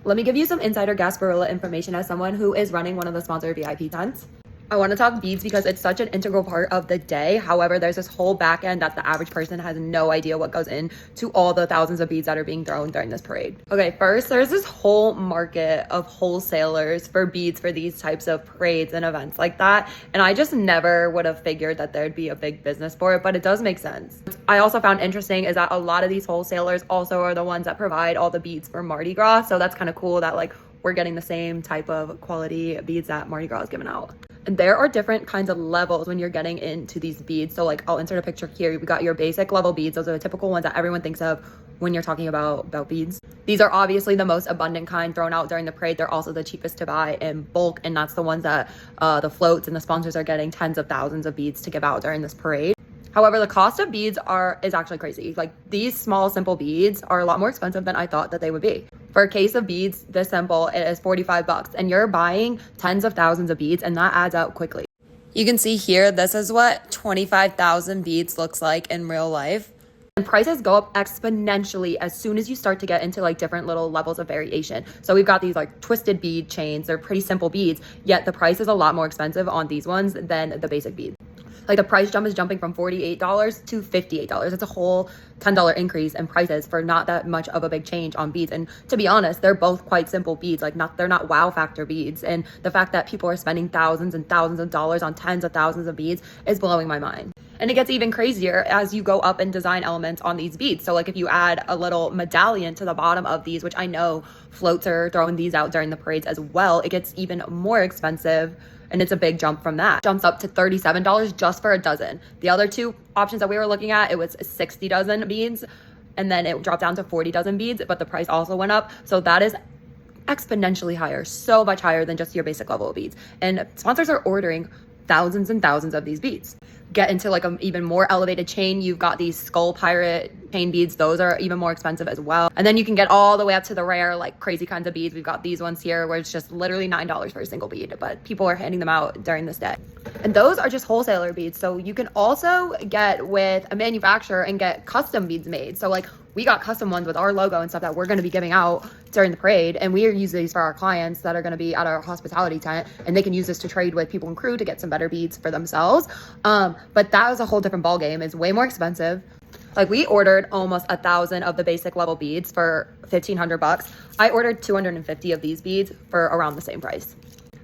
Let me give you some insider Gasparilla information as someone who is running one of the sponsored VIP tents. I want to talk beads because it's such an integral part of the day. However, there's this whole back end that the average person has no idea what goes into all the thousands of beads that are being thrown during this parade. Okay, first, there's this whole market of wholesalers for beads for these types of parades and events like that. And I just never would have figured that there'd be a big business for it, but it does make sense. I also found interesting is that a lot of these wholesalers also are the ones that provide all the beads for Mardi Gras. So that's kind of cool that like we're getting the same type of quality beads that Mardi Gras is giving out. And there are different kinds of levels when you're getting into these beads. So like I'll insert a picture here. We got your basic level beads. Those are the typical ones that everyone thinks of when you're talking about beads. These are obviously the most abundant kind thrown out during the parade. They're also the cheapest to buy in bulk. And that's the ones that the floats and the sponsors are getting tens of thousands of beads to give out during this parade. However, the cost of beads is actually crazy. Like these small, simple beads are a lot more expensive than I thought that they would be. For a case of beads this simple, it is $45 and you're buying tens of thousands of beads and that adds up quickly. You can see here, this is what 25,000 beads looks like in real life. And prices go up exponentially as soon as you start to get into like different little levels of variation. So we've got these like twisted bead chains. They're pretty simple beads, yet the price is a lot more expensive on these ones than the basic beads. Like the price jump is jumping from $48 to $58. It's a whole $10 increase in prices for not that much of a big change on beads. And to be honest, they're both quite simple beads. Like they're not wow factor beads. And the fact that people are spending thousands and thousands of dollars on tens of thousands of beads is blowing my mind. And it gets even crazier as you go up and design elements on these beads. So like if you add a little medallion to the bottom of these, which I know floats are throwing these out during the parades as well, it gets even more expensive. And it's a big jump from that. Jumps up to $37 just for a dozen. The other two options that we were looking at, it was 60 dozen beads. And then it dropped down to 40 dozen beads, but the price also went up. So that is exponentially higher, so much higher than just your basic level of beads. And sponsors are ordering thousands and thousands of these beads. Get into like an even more elevated chain, you've got these skull pirate chain beads. Those are even more expensive as well. And then you can get all the way up to the rare, like crazy kinds of beads. We've got these ones here where it's just literally $9 for a single bead, but people are handing them out during this day. And those are just wholesaler beads. So you can also get with a manufacturer and get custom beads made. So like we got custom ones with our logo and stuff that we're going to be giving out during the parade. And we are using these for our clients that are going to be at our hospitality tent, and they can use this to trade with people and crew to get some better beads for themselves. But that was a whole different ball game. It's way more expensive. Like we ordered almost 1,000 of the basic level beads for $1,500. I ordered 250 of these beads for around the same price.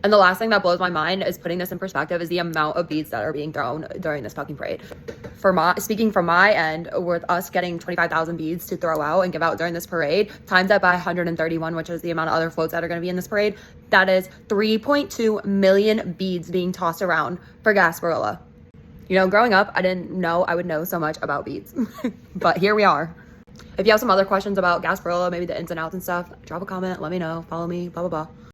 And the last thing that blows my mind is putting this in perspective is the amount of beads that are being thrown during this fucking parade. Speaking from my end, with us getting 25,000 beads to throw out and give out during this parade, times that by 131, which is the amount of other floats that are going to be in this parade, that is 3.2 million beads being tossed around for Gasparilla. You know, growing up, I didn't know I would know so much about beads, but here we are. If you have some other questions about Gasparilla, maybe the ins and outs and stuff, drop a comment, let me know, follow me, blah, blah, blah.